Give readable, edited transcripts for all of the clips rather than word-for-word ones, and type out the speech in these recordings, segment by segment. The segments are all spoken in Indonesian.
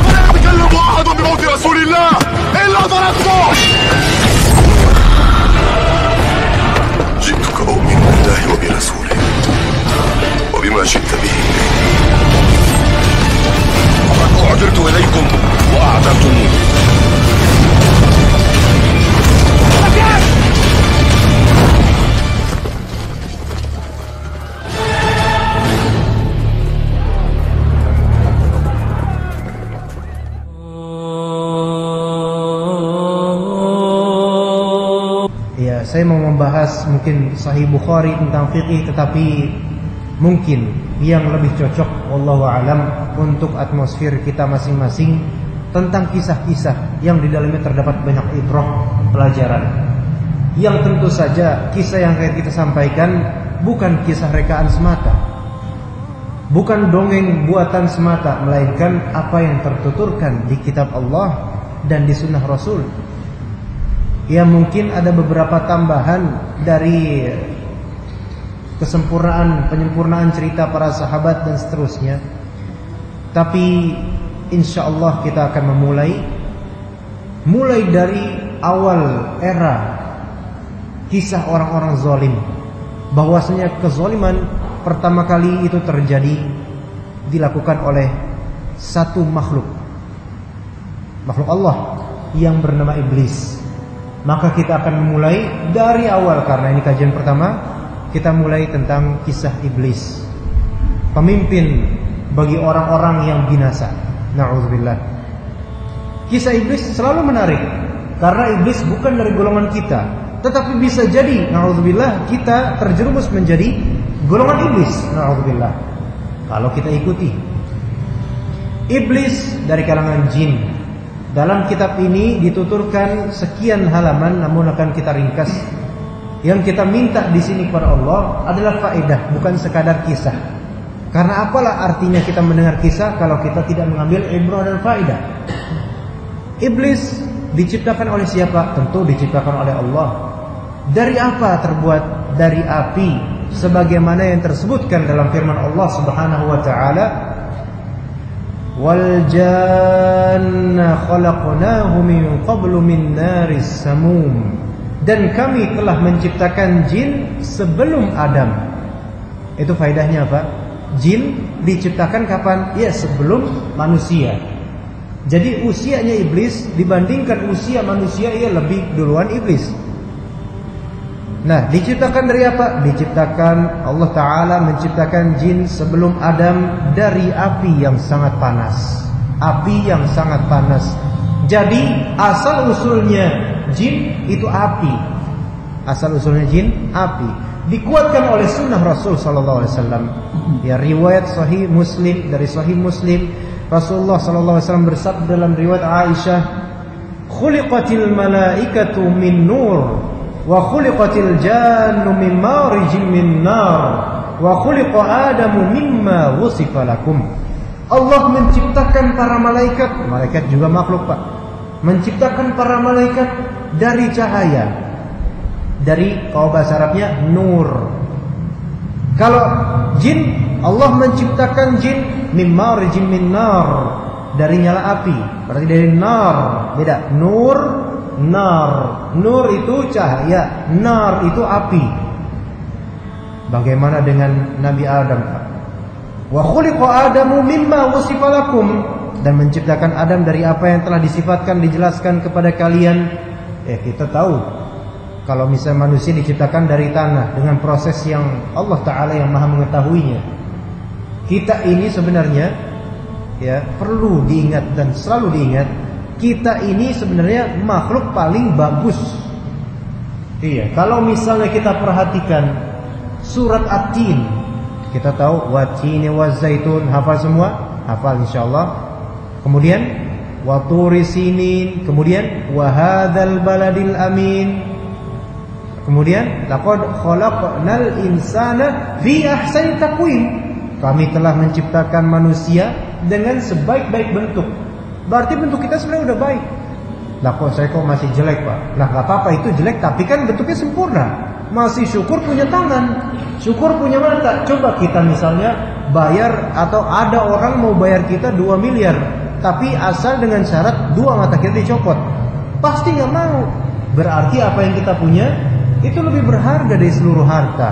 ولا يتكلم أحد بموت رسول الله إلا ضربته. جئتك أؤمن بالله وبرسوله وبما جئت به وقد أعذرت إليكم وأعذرتموني. Ya, saya mau membahas mungkin Sahih Bukhari tentang fikih, tetapi mungkin yang lebih cocok wallahu alam untuk atmosfer kita masing-masing tentang kisah-kisah yang di dalamnya terdapat banyak ibrah, pelajaran. Yang tentu saja kisah yang akan kita sampaikan bukan kisah rekaan semata, bukan dongeng buatan semata, melainkan apa yang tertuturkan di kitab Allah dan di sunnah Rasul. Ya, mungkin ada beberapa tambahan dari penyempurnaan cerita para sahabat dan seterusnya. Tapi insya Allah kita akan mulai dari awal era kisah orang-orang zalim, bahwasanya kezaliman pertama kali itu terjadi dilakukan oleh satu makhluk Allah yang bernama iblis. Maka kita akan memulai dari awal, karena ini kajian pertama. Kita mulai tentang kisah iblis, pemimpin bagi orang-orang yang binasa. Na'udzubillah. Kisah iblis selalu menarik, karena iblis bukan dari golongan kita, tetapi bisa jadi na'udzubillah kita terjerumus menjadi golongan iblis. Na'udzubillah. Kalau kita ikuti iblis dari kalangan jin. Dalam kitab ini dituturkan sekian halaman, namun akan kita ringkas. Yang kita minta di sini kepada Allah adalah faedah, bukan sekadar kisah. Karena apalah artinya kita mendengar kisah kalau kita tidak mengambil ibrah dan faedah. Iblis diciptakan oleh siapa? Tentu diciptakan oleh Allah. Dari apa terbuat? Dari api, sebagaimana yang tersebutkan dalam firman Allah Subhanahu wa taala, wal janna khalaqnahu min qablu min naris samum. Dan kami telah menciptakan jin sebelum Adam. Itu faedahnya apa? Jin diciptakan kapan? Ya, sebelum manusia. Jadi usianya iblis dibandingkan usia manusia, ia lebih duluan iblis. Nah, diciptakan dari apa? Diciptakan, Allah Ta'ala menciptakan jin sebelum Adam dari api yang sangat panas. Api yang sangat panas. Jadi asal usulnya jin itu api. Asal usulnya jin api. Dikuatkan oleh sunnah Rasul sallallahu alaihi wasallam. Ya, riwayat Sahih Muslim, dari Sahih Muslim, Rasulullah sallallahu alaihi wasallam bersabda dalam riwayat Aisyah, "Khuliqatil malaikatu min nur wa khuliqatil jannu min marijin min nar wa khuliqa Adamu mimma wusifa lakum." Allah menciptakan para malaikat, malaikat juga makhluk, Pak. Menciptakan para malaikat dari cahaya, dari, kalau bahasa Arabnya, nur. Kalau jin, Allah menciptakan jin min marijin min nar, dari nyala api. Berarti dari nar, beda. Nur, nar. Nur itu cahaya, nar itu api. Bagaimana dengan Nabi Adam? Wa khuliqa Adamu mimma wusifa lakum, dan menciptakan Adam dari apa yang telah disifatkan, dijelaskan kepada kalian. Kita tahu kalau misalnya manusia diciptakan dari tanah dengan proses yang Allah Ta'ala yang maha mengetahuinya. Kita ini sebenarnya, ya, perlu diingat dan selalu diingat, kita ini sebenarnya makhluk paling bagus. Iya, kalau misalnya kita perhatikan surat At-Tin, kita tahu wat-tini waz-zaitun, hafal semua? Hafal insyaallah. Kemudian wa turi sinin, kemudian wa hadzal baladil amin. Kemudian laqad khalaqnal insana fi ahsani taqwim. Kami telah menciptakan manusia dengan sebaik-baik bentuk. Berarti bentuk kita sebenarnya udah baik. Lah kok saya masih jelek, Pak? Lah enggak apa-apa, itu jelek tapi kan bentuknya sempurna. Masih syukur punya tangan, syukur punya mata. Coba kita misalnya bayar, atau ada orang mau bayar kita 2 miliar, tapi asal dengan syarat 2 mata kita dicopot. Pasti nggak mau. Berarti apa yang kita punya itu lebih berharga dari seluruh harta.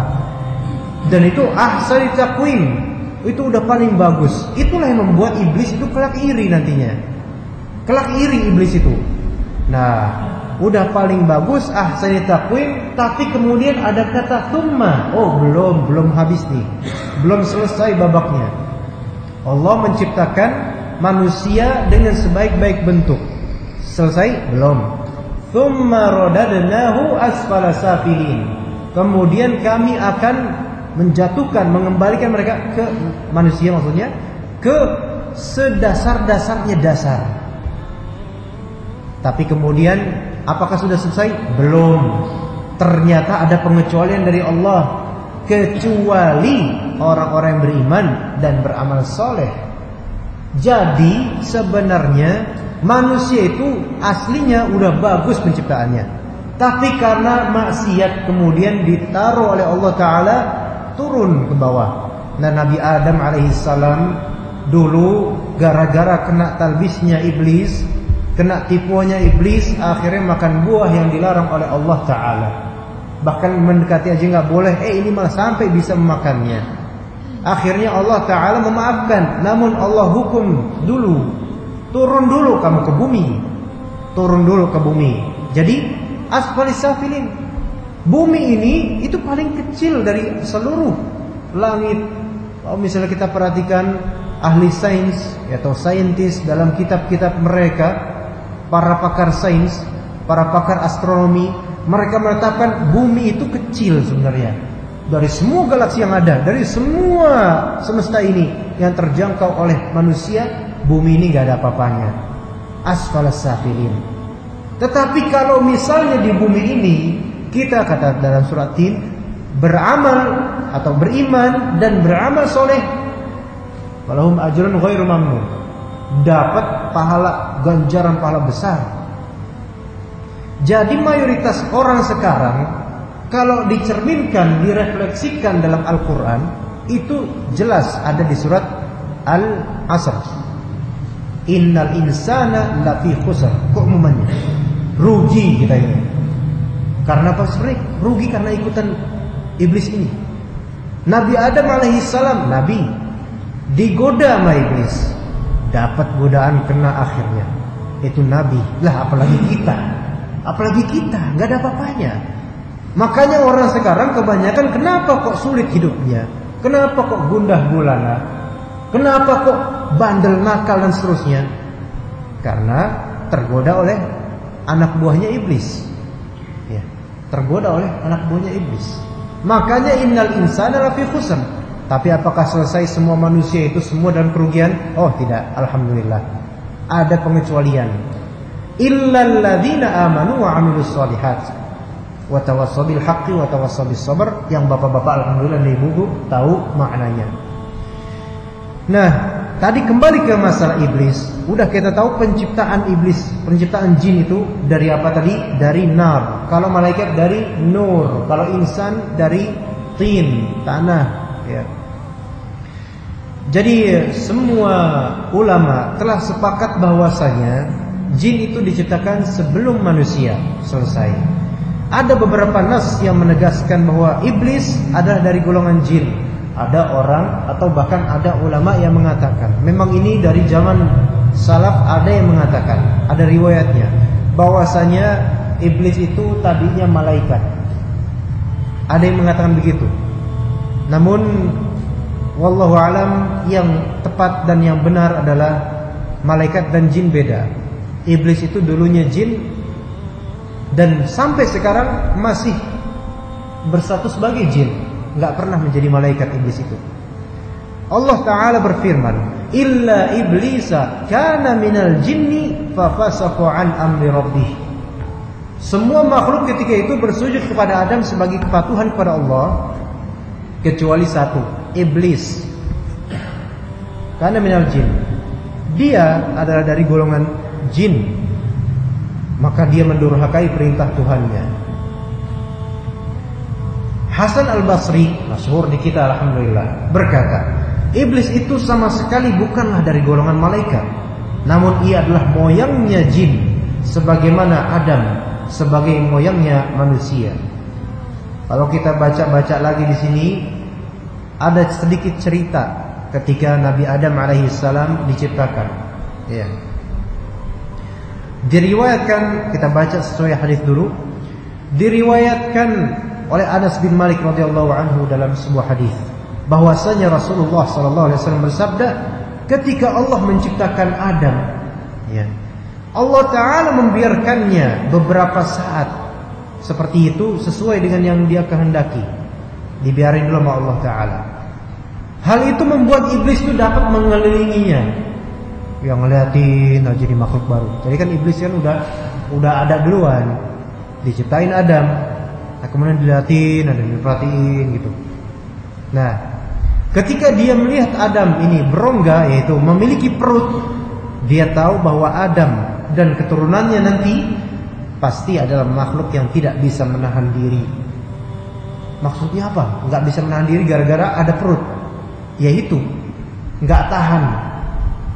Dan itu ahsani taqwim, itu udah paling bagus. Itulah yang membuat iblis itu kelak iri nantinya. Kelak iri iblis itu. Nah, udah paling bagus ahsani taqwim, tapi kemudian ada kata thumma. Oh, belum habis nih. Belum selesai babaknya. Allah menciptakan manusia dengan sebaik-baik bentuk. Selesai? Belum. Thumma radadnahu asfala safilin. Kemudian kami akan menjatuhkan, mengembalikan mereka ke manusia, maksudnya ke sedasar-dasarnya dasar. Tapi kemudian apakah sudah selesai? Belum. Ternyata ada pengecualian dari Allah, kecuali orang-orang yang beriman dan beramal soleh. Jadi sebenarnya manusia itu aslinya udah bagus penciptaannya, tapi karena maksiat kemudian ditaruh oleh Allah Ta'ala turun ke bawah. Nah, Nabi Adam alaihissalam dulu gara-gara kena talbisnya iblis, kena tipuannya iblis, akhirnya makan buah yang dilarang oleh Allah Ta'ala. Bahkan mendekati aja nggak boleh, ini malah sampai bisa memakannya. Akhirnya Allah Ta'ala memaafkan, namun Allah hukum dulu, turun dulu kamu ke bumi, turun dulu ke bumi. Jadi asfalis safilin, bumi ini itu paling kecil dari seluruh langit. Kalau misalnya kita perhatikan ahli sains atau saintis dalam kitab-kitab mereka, para pakar sains, para pakar astronomi, mereka menetapkan bumi itu kecil sebenarnya. Dari semua galaksi yang ada, dari semua semesta ini yang terjangkau oleh manusia, bumi ini gak ada apa-apanya. Asfalas safilin. Tetapi kalau misalnya di bumi ini kita, kata dalam surat Tin, beramal atau beriman dan beramal soleh, walahum ajrun ghairu mamnun, dapat pahala, ganjaran pahala besar. Jadi mayoritas orang sekarang kalau dicerminkan, direfleksikan dalam Al-Quran, itu jelas ada di surat Al-Asr. Innal insana lafi khusr. Keumumannya rugi kita ini. Karena apa? Sebenarnya rugi karena ikutan iblis ini. Nabi Adam alaihissalam, Nabi, digoda sama iblis, dapat godaan, kena akhirnya. Itu Nabi. Lah apalagi kita nggak ada apa-apanya. Makanya orang sekarang kebanyakan kenapa kok sulit hidupnya, kenapa kok gundah gulana, kenapa kok bandel, nakal dan seterusnya? Karena tergoda oleh anak buahnya iblis. Ya, tergoda oleh anak buahnya iblis. Makanya innal insana lafi khusr. Tapi apakah selesai semua manusia itu semua dalam kerugian? Oh tidak, alhamdulillah. Ada pengecualian. Illal ladzina amanu wa 'amilus shalihat wa tawassaw bil haqqi wa tawassaw bis sabr. Yang bapak-bapak alhamdulillah dan ibu-ibu tahu maknanya. Nah, tadi kembali ke masalah iblis. Udah kita tahu penciptaan iblis, penciptaan jin itu dari apa tadi? Dari nar. Kalau malaikat dari nur, kalau insan dari tin, tanah, ya. Jadi semua ulama telah sepakat bahwasanya jin itu diciptakan sebelum manusia selesai. Ada beberapa nas yang menegaskan bahwa iblis adalah dari golongan jin. Ada orang atau bahkan ada ulama yang mengatakan, memang ini dari zaman salaf, ada yang mengatakan, ada riwayatnya, bahwasanya iblis itu tadinya malaikat. Ada yang mengatakan begitu. Namun wallahu alam, yang tepat dan yang benar adalah malaikat dan jin beda. Iblis itu dulunya jin dan sampai sekarang masih berstatus sebagai jin, nggak pernah menjadi malaikat iblis itu. Allah Ta'ala berfirman, illa iblisa kana minal jinni fafasaqa an amri rabbih. Semua makhluk ketika itu bersujud kepada Adam sebagai kepatuhan kepada Allah, kecuali satu, iblis. Kana minal jin, dia adalah dari golongan jin, maka dia mendurhakai perintah Tuhannya. Hasan al-Basri, masyhur di kita alhamdulillah, berkata, Iblis itu sama sekali bukanlah dari golongan malaikat, namun ia adalah moyangnya jin, sebagaimana Adam sebagai moyangnya manusia. Kalau kita baca-baca lagi di sini, ada sedikit cerita ketika Nabi Adam alaihissalam diciptakan. Ya. Diriwayatkan, kita baca sesuai hadis dulu. Diriwayatkan oleh Anas bin Malik radhiyallahu anhu dalam sebuah hadis bahwasanya Rasulullah sallallahu alaihi wasallam bersabda, ketika Allah menciptakan Adam, ya, Allah Ta'ala membiarkannya beberapa saat seperti itu sesuai dengan yang dia kehendaki. Dibiarin dulu sama Allah Ta'ala. Hal itu membuat iblis itu dapat mengelilinginya, yang ngeliatin aja di makhluk baru. Jadi kan iblis kan udah ada duluan, diciptain Adam, nah kemudian diliatin, ada diperhatiin gitu. Nah, ketika dia melihat Adam ini berongga, yaitu memiliki perut, dia tahu bahwa Adam dan keturunannya nanti pasti adalah makhluk yang tidak bisa menahan diri. Maksudnya apa? Nggak bisa menahan diri gara-gara ada perut, yaitu nggak tahan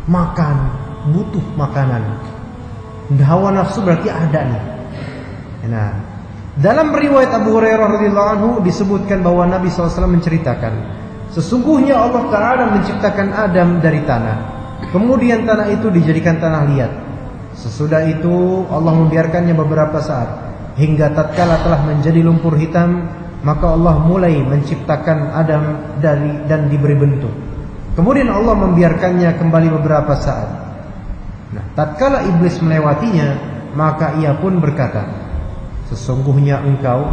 makan, butuh makanan. Hawa nafsu berarti ada nih. Nah, dalam riwayat Abu Hurairah radhiyallahu anhu disebutkan bahwa Nabi SAW menceritakan, sesungguhnya Allah Ta'ala menciptakan Adam dari tanah, kemudian tanah itu dijadikan tanah liat. Sesudah itu Allah membiarkannya beberapa saat, hingga tatkala telah menjadi lumpur hitam, maka Allah mulai menciptakan Adam dan diberi bentuk. Kemudian Allah membiarkannya kembali beberapa saat. Nah, tatkala iblis melewatinya, maka ia pun berkata, sesungguhnya engkau,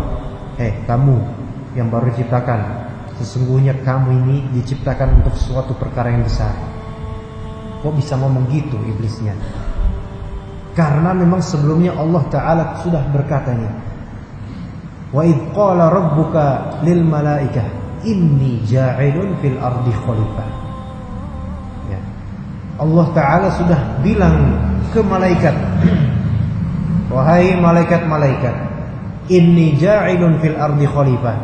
kamu yang baru diciptakan, sesungguhnya kamu ini diciptakan untuk suatu perkara yang besar. Kok bisa ngomong gitu iblisnya? Karena memang sebelumnya Allah Ta'ala sudah berkatanya, wa idh qala rabbuka lil malaikah inni ja'ilun fil ardi khalifah. Ya. Allah Ta'ala sudah bilang ke malaikat, wahai malaikat-malaikat, inni ja'ilun fil ardi khalifah,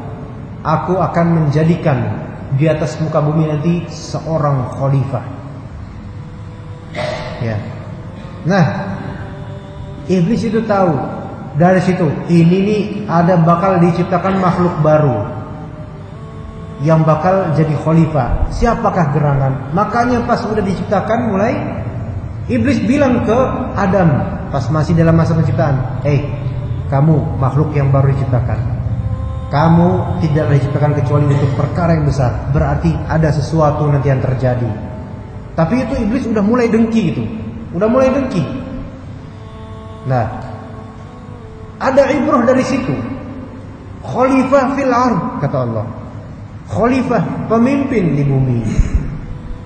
aku akan menjadikan di atas muka bumi nanti seorang khalifah. Ya. Nah, iblis itu tahu dari situ, ini nih ada bakal diciptakan makhluk baru yang bakal jadi khalifah. Siapakah gerangan? Makanya pas udah diciptakan mulai iblis bilang ke Adam pas masih dalam masa penciptaan, kamu makhluk yang baru diciptakan, kamu tidak diciptakan kecuali untuk perkara yang besar. Berarti ada sesuatu nanti yang terjadi. Tapi itu iblis udah mulai dengki itu, udah mulai dengki. Nah, ada ibrah dari situ. Khalifah fil ard, kata Allah. Khalifah, pemimpin di bumi.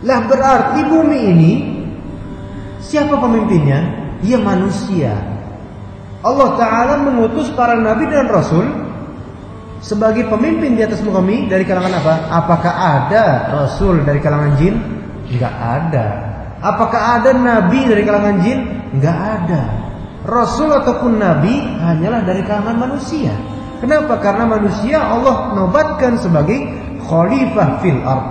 Lah berarti bumi ini siapa pemimpinnya? Dia manusia. Allah Ta'ala mengutus para nabi dan rasul sebagai pemimpin di atas muka bumi dari kalangan apa? Apakah ada rasul dari kalangan jin? Enggak ada. Apakah ada nabi dari kalangan jin? Enggak ada. Rasul ataupun nabi hanyalah dari kalangan manusia. Kenapa? Karena manusia Allah nobatkan sebagai khalifah fil ard.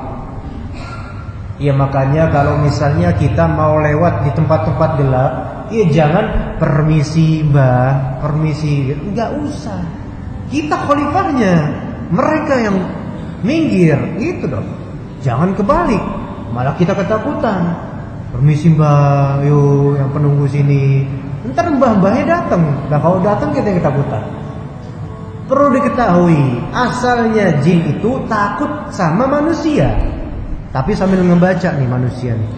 Ya makanya kalau misalnya kita mau lewat di tempat-tempat gelap, ya jangan permisi mbah, permisi, enggak usah. Kita khalifahnya, mereka yang minggir, gitu dong. Jangan kebalik, malah kita ketakutan. Permisi mbah, yuk yang penunggu sini. Ntar mbah-mbahnya datang. Nah kalau datang kita yang ketakutan. Perlu diketahui, asalnya jin itu takut sama manusia, tapi sambil ngebaca nih manusia nih.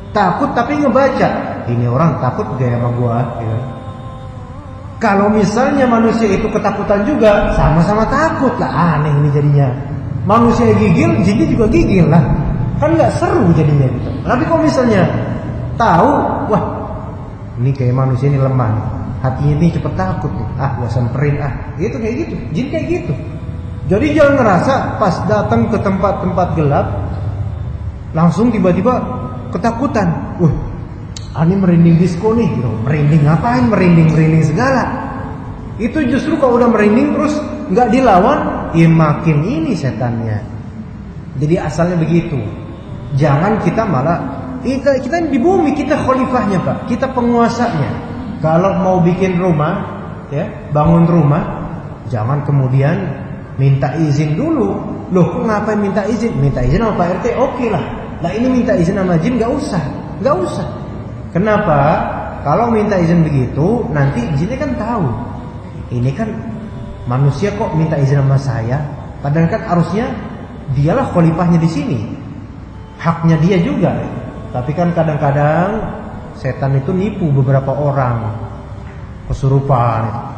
Takut tapi ngebaca, ini orang takut gak sama gua gitu. Kalau misalnya manusia itu ketakutan juga, sama-sama takut lah, aneh ini jadinya. Manusia gigil, jinnya juga gigil lah. Kan gak seru jadinya gitu. Tapi kalau misalnya tahu, wah ini kayak manusia ini lemah nih, hatinya ini cepet takut nih, gua samperin gitu, kayak gitu, jin kayak gitu. Jadi jangan ngerasa pas datang ke tempat-tempat gelap langsung tiba-tiba ketakutan. Ini merinding disco nih, gitu. Merinding ngapain? Merinding segala. Itu justru kalau udah merinding terus nggak dilawan, ya makin ini setannya. Jadi asalnya begitu. Jangan kita malah kita di bumi, kita khalifahnya Pak, kita penguasanya. Kalau mau bikin rumah, ya, bangun rumah, jangan kemudian minta izin dulu. Loh, kok ngapain minta izin? Minta izin sama Pak RT, oke lah. Nah ini minta izin sama jin nggak usah. Kenapa? Kalau minta izin begitu, nanti jinnya kan tahu. Ini kan manusia kok minta izin sama saya? Padahal kan harusnya dialah khalifahnya di sini. Haknya dia juga. Tapi kan kadang-kadang setan itu nipu beberapa orang. Kesurupan.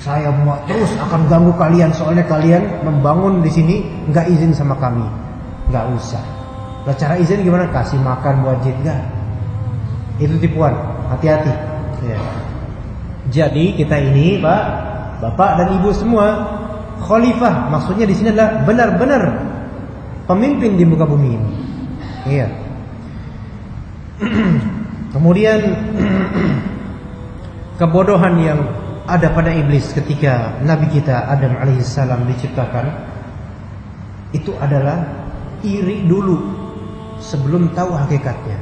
Saya mau terus akan ganggu kalian, soalnya kalian membangun di sini nggak izin sama kami. Nggak usah. Nah, cara izin gimana? Kasih makan buat jin, nggak? Itu tipuan. Hati-hati. Ya. Jadi kita ini, Pak, Bapak dan Ibu semua, khalifah. Maksudnya di sini adalah benar-benar pemimpin di muka bumi ini. Iya. Kemudian kebodohan yang ada pada iblis ketika Nabi kita Adam alaihissalam diciptakan itu adalah iri dulu sebelum tahu hakikatnya.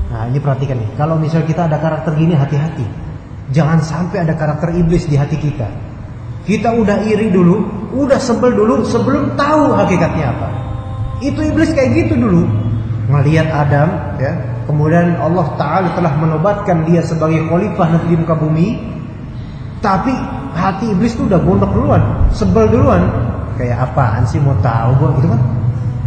Nah ini perhatikan nih, kalau misal kita ada karakter gini, hati-hati. Jangan sampai ada karakter iblis di hati kita. Kita udah iri dulu, udah sebel dulu sebelum tahu hakikatnya apa. Itu iblis kayak gitu dulu. Melihat Adam, ya, kemudian Allah Ta'ala telah menobatkan dia sebagai khalifah nanti di muka bumi. Tapi hati iblis itu udah gondok duluan, sebel duluan. Kayak apaan sih mau tahu gua gitu kan?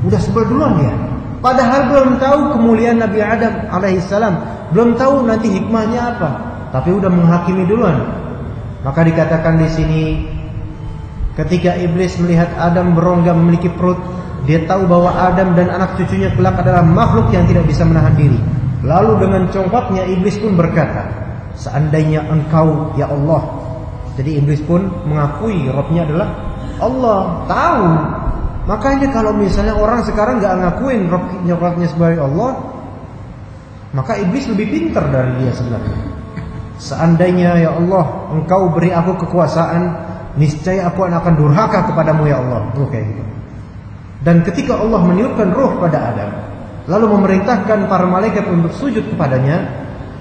Udah sebel duluan dia. Padahal belum tahu kemuliaan Nabi Adam alaihissalam, belum tahu nanti hikmahnya apa, tapi udah menghakimi duluan. Maka dikatakan di sini, ketika iblis melihat Adam berongga memiliki perut, dia tahu bahwa Adam dan anak cucunya kelak adalah makhluk yang tidak bisa menahan diri. Lalu dengan congkaknya iblis pun berkata, seandainya engkau ya Allah. Jadi iblis pun mengakui Rabbnya adalah Allah, tahu. Makanya kalau misalnya orang sekarang nggak ngakuin Rabbnya sebagai Allah, maka iblis lebih pintar dari dia sebenarnya. Seandainya ya Allah engkau beri aku kekuasaan, niscaya aku akan durhaka kepadamu ya Allah. Kayak gitu. Dan ketika Allah meniupkan ruh pada Adam, lalu memerintahkan para malaikat untuk sujud kepadanya,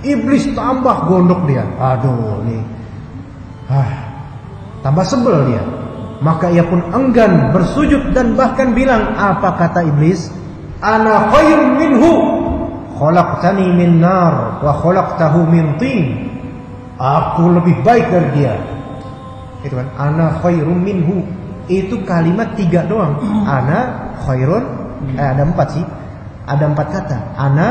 iblis tambah gondok dia. Aduh nih, tambah sebel dia. Maka ia pun enggan bersujud dan bahkan bilang, apa kata iblis? Ana khairun minhu, khalaqtani min nar wa khalaqtahu min tin. Aku lebih baik dari dia. Itu kan, ana khairun minhu. Itu kalimat 3 doang. Ana khairun, ada 4 sih. Ada 4 kata. Ana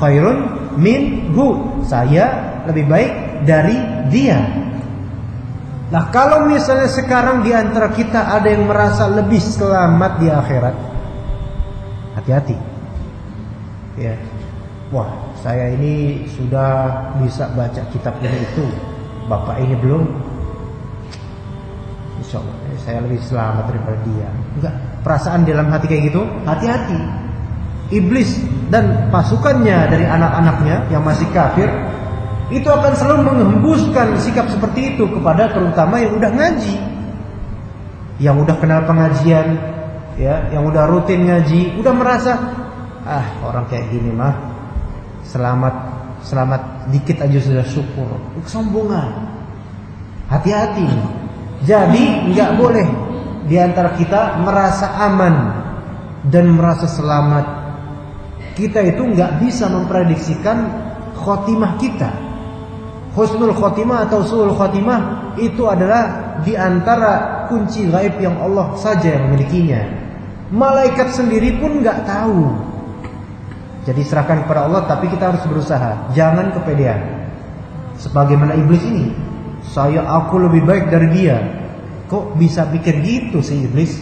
khairun minhu. Saya lebih baik dari dia. Nah kalau misalnya sekarang di antara kita ada yang merasa lebih selamat di akhirat, hati-hati. Ya, wah saya ini sudah bisa baca kitab ini itu, bapak ini belum. Insya Allah saya lebih selamat daripada dia. Enggak, perasaan dalam hati kayak gitu, hati-hati. Iblis dan pasukannya dari anak-anaknya yang masih kafir itu akan selalu menghembuskan sikap seperti itu kepada terutama yang udah ngaji, yang udah kenal pengajian, ya, yang udah rutin ngaji, udah merasa orang kayak gini mah selamat dikit aja sudah syukur. Kesombongan. Hati-hati. Jadi nggak boleh di antara kita merasa aman dan merasa selamat. Kita itu nggak bisa memprediksikan khotimah kita. Husnul khotimah atau su'ul khotimah itu adalah di antara kunci gaib yang Allah saja yang memilikinya. Malaikat sendiri pun nggak tahu. Jadi serahkan kepada Allah, tapi kita harus berusaha. Jangan kepedean. Sebagaimana iblis ini, aku lebih baik dari dia. Kok bisa pikir gitu si iblis?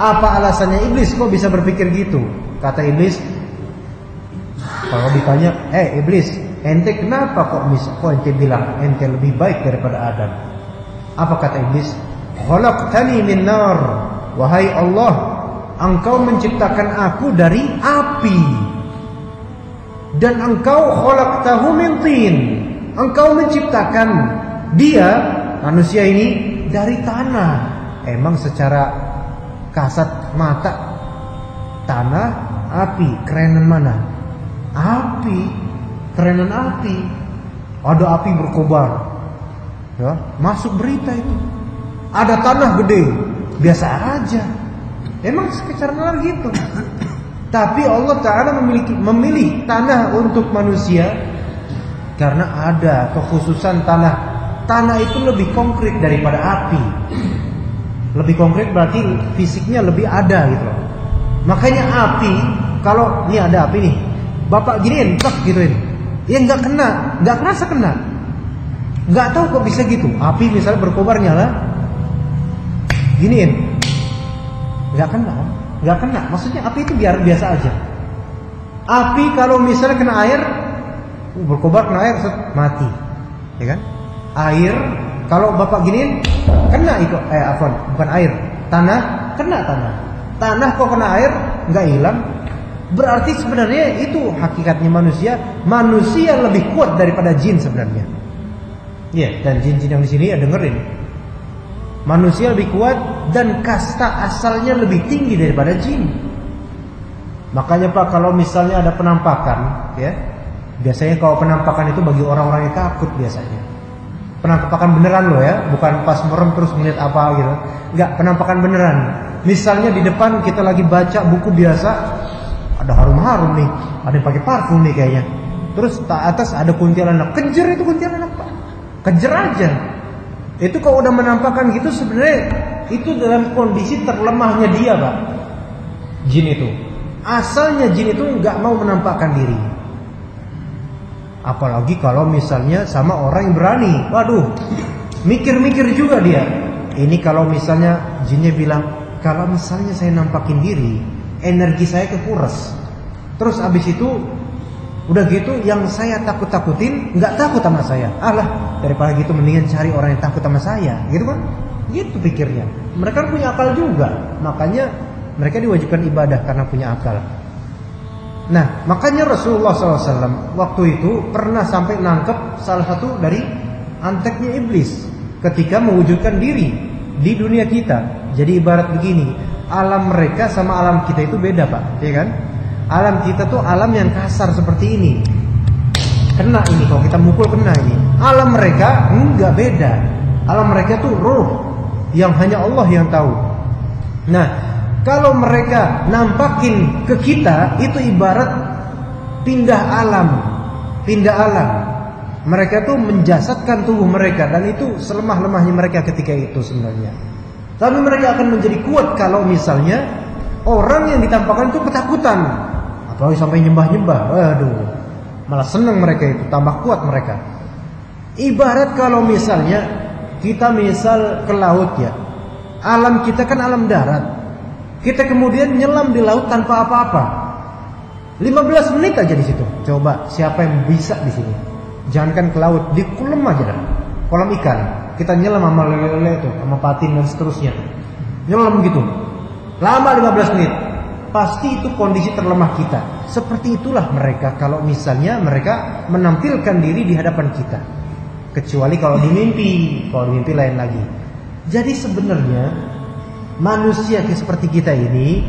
Apa alasannya iblis kok bisa berpikir gitu? Kata iblis, kalau ditanya, iblis, ente kenapa kok ente bilang ente lebih baik daripada Adam? Apa kata iblis? Khalaqtani min nar. Wahai Allah, engkau menciptakan aku dari api. Dan engkau khalaqtahu min tin. Engkau menciptakan dia, manusia ini, dari tanah. Emang secara kasat mata tanah Api, kerenan mana? Api, kerenan api. Ada api berkobar. Ya, masuk berita itu. Ada tanah gede, biasa aja. Emang secara gitu. Tapi Allah Ta'ala memilih tanah untuk manusia karena ada kekhususan tanah. Tanah itu lebih konkret daripada api. Lebih konkret berarti fisiknya lebih ada gitu loh. Makanya api, kalau ini ada api nih, bapak giniin, tak gituin, ya nggak kena, nggak kerasa kena, nggak tahu kok bisa gitu. Api misalnya berkobar nyala, giniin, nggak kena. Maksudnya api itu biasa aja. Api kalau misalnya kena air, berkobar kena air, mati, ya kan? Air kalau bapak giniin, kena itu, bukan air, tanah, kena tanah. Tanah kok kena air nggak hilang, berarti sebenarnya itu hakikatnya manusia. Manusia lebih kuat daripada jin sebenarnya. Ya, dan jin-jin yang di sini ya dengerin. Manusia lebih kuat dan kasta asalnya lebih tinggi daripada jin. Makanya Pak, kalau misalnya ada penampakan, ya biasanya kalau penampakan itu bagi orang-orang yang takut biasanya. Penampakan beneran loh ya, bukan pas merem terus ngeliat apa gitu. Enggak, penampakan beneran. Misalnya di depan kita lagi baca buku biasa, ada harum-harum nih, ada yang pakai parfum nih kayaknya. Terus atas ada kuntilanak, kejar itu kuntilanak Pak, kejar aja. Itu kalau udah menampakkan gitu sebenarnya itu dalam kondisi terlemahnya dia Pak. Jin itu, asalnya jin itu nggak mau menampakkan diri. Apalagi kalau misalnya sama orang yang berani, waduh, mikir-mikir juga dia. Ini kalau misalnya jinnya bilang, kalau misalnya saya nampakin diri, energi saya kekuras. Terus abis itu, udah gitu yang saya takut-takutin nggak takut sama saya. Alah, daripada gitu mendingan cari orang yang takut sama saya, gitu kan? Gitu pikirnya. Mereka punya akal juga, makanya mereka diwajibkan ibadah karena punya akal. Nah, makanya Rasulullah SAW waktu itu pernah sampai nangkep salah satu dari anteknya iblis ketika mewujudkan diri di dunia kita. Jadi ibarat begini, alam mereka sama alam kita itu beda Pak, ya kan? Alam kita tuh alam yang kasar seperti ini, kena ini, kalau kita mukul kena ini. Alam mereka enggak beda. Alam mereka tuh ruh yang hanya Allah yang tahu. Nah, kalau mereka nampakin ke kita, itu ibarat pindah alam. Mereka tuh menjasadkan tubuh mereka, dan itu selemah-lemahnya mereka ketika itu sebenarnya. Tapi mereka akan menjadi kuat kalau misalnya orang yang ditampakkan itu ketakutan, apalagi sampai nyembah-nyembah. Waduh, malah senang mereka itu, tambah kuat mereka. Ibarat kalau misalnya kita misal ke laut ya, alam kita kan alam darat. Kita kemudian nyelam di laut tanpa apa-apa. 15 menit aja di situ. Coba siapa yang bisa di sini? Jangankan ke laut, di kolam aja dah. Kolam ikan. Kita nyelam sama lele-lele itu, sama patin dan seterusnya. Nyelam gitu. Lama 15 menit. Pasti itu kondisi terlemah kita. Seperti itulah mereka kalau misalnya mereka menampilkan diri di hadapan kita. Kecuali kalau di mimpi. Kalau di mimpi lain lagi. Jadi sebenarnya manusia seperti kita ini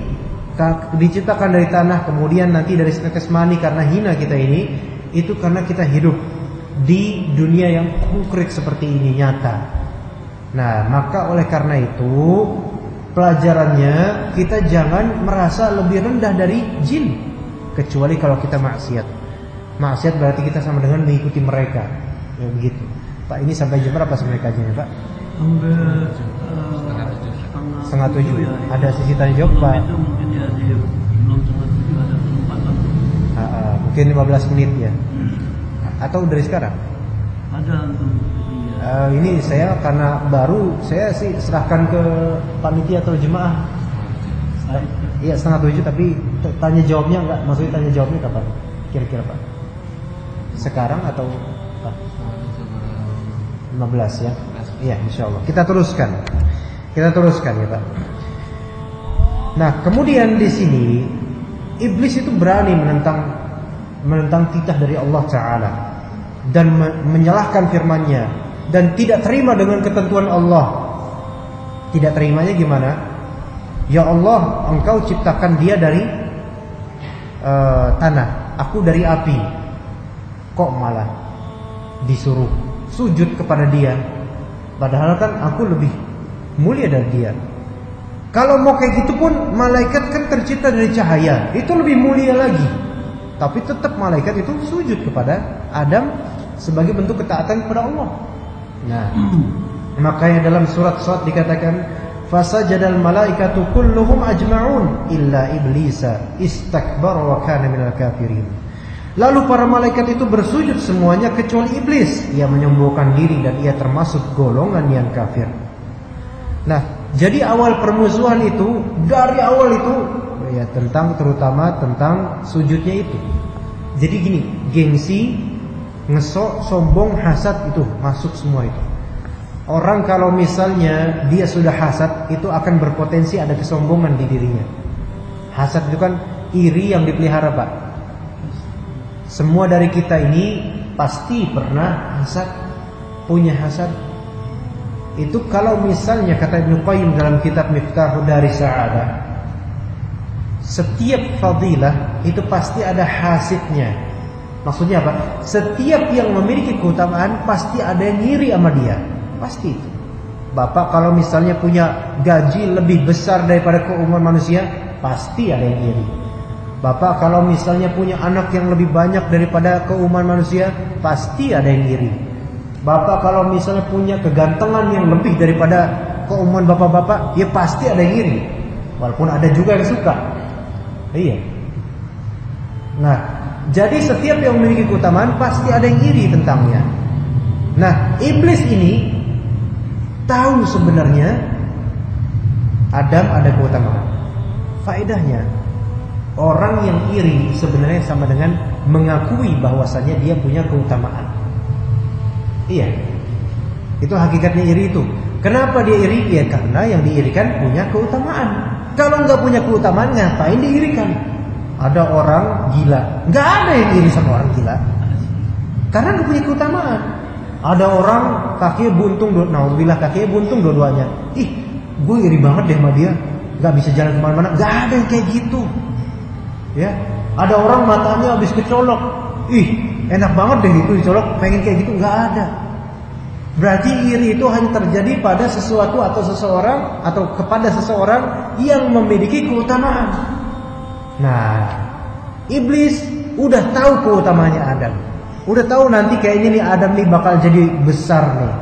diciptakan dari tanah, kemudian nanti dari setetes mani karena hina kita ini, itu karena kita hidup di dunia yang konkret seperti ini, nyata. Nah, maka oleh karena itu pelajarannya kita jangan merasa lebih rendah dari jin, kecuali kalau kita maksiat. Maksiat berarti kita sama dengan mengikuti mereka, ya begitu. Pak, ini sampai jam berapa sebenarnya kajiannya Pak? Setengah 7. Ada sisi tanya jawab Pak? Mungkin 15 menit ya. Atau dari sekarang? Ada. Ini saya karena baru, saya sih serahkan ke panitia atau jemaah. Iya, setengah 7, tapi tanya jawabnya enggak? Maksudnya tanya jawabnya kapan? Kira-kira Pak? Sekarang atau Pak? 15 ya? Iya, insyaallah. Kita teruskan ya Pak. Nah, kemudian di sini iblis itu berani menentang titah dari Allah Ta'ala dan menyalahkan firman-Nya dan tidak terima dengan ketentuan Allah. Tidak terimanya gimana? Ya Allah, Engkau ciptakan dia dari tanah, aku dari api. Kok malah disuruh sujud kepada dia? Padahal kan aku lebih mulia dari dia. Kalau mau kayak gitu pun, malaikat kan tercipta dari cahaya, itu lebih mulia lagi. Tapi tetap malaikat itu sujud kepada Adam sebagai bentuk ketaatan kepada Allah. Nah, makanya dalam surat Shad dikatakan, fasajadal malaikatu kulluhum ajma'un illa iblisa istakbara wa kana minal kafirin. Lalu para malaikat itu bersujud semuanya kecuali iblis. Ia menyombongkan diri dan ia termasuk golongan yang kafir. Nah, jadi awal permusuhan itu, dari awal itu ya terutama tentang sujudnya itu. Jadi gini, gengsi, ngesok, sombong, hasad itu masuk semua itu. Orang kalau misalnya dia sudah hasad, itu akan berpotensi ada kesombongan di dirinya. Hasad itu kan iri yang dipelihara, Pak. Semua dari kita ini pasti pernah hasad, punya hasad. Itu kalau misalnya kata Ibnu Qayyim dalam kitab Miftahud Daris Sa'adah, setiap fadilah itu pasti ada hasidnya. Maksudnya apa? Setiap yang memiliki keutamaan pasti ada yang ngiri sama dia. Pasti itu. Bapak kalau misalnya punya gaji lebih besar daripada keumuman manusia, pasti ada yang iri. Bapak kalau misalnya punya anak yang lebih banyak daripada keumuman manusia, pasti ada yang iri. Bapak kalau misalnya punya kegantengan yang lebih daripada keumuman bapak-bapak, ya pasti ada yang iri. Walaupun ada juga yang suka. Iya. Nah, jadi setiap yang memiliki keutamaan pasti ada yang iri tentangnya. Nah, iblis ini tahu sebenarnya Adam ada keutamaan. Faedahnya, orang yang iri sebenarnya sama dengan mengakui bahwasannya dia punya keutamaan. Iya, itu hakikatnya iri itu. Kenapa dia iri? Ya karena yang diirikan punya keutamaan. Kalau nggak punya keutamaan, ngapain diirikan? Ada orang gila, nggak ada yang iri sama orang gila, karena nggak punya keutamaan. Ada orang kakinya buntung, nauzubillah kakinya buntung dua-duanya. Ih, gue iri banget deh sama dia, nggak bisa jalan kemana-mana. Nggak ada yang kayak gitu. Ya, ada orang matanya habis kecolok. Ih, enak banget deh itu dicolok, pengen kayak gitu. Nggak ada. Berarti iri itu hanya terjadi pada sesuatu atau seseorang atau kepada seseorang yang memiliki keutamaan. Nah, iblis udah tahu keutamanya Adam. Udah tahu nanti kayaknya nih Adam nih bakal jadi besar nih.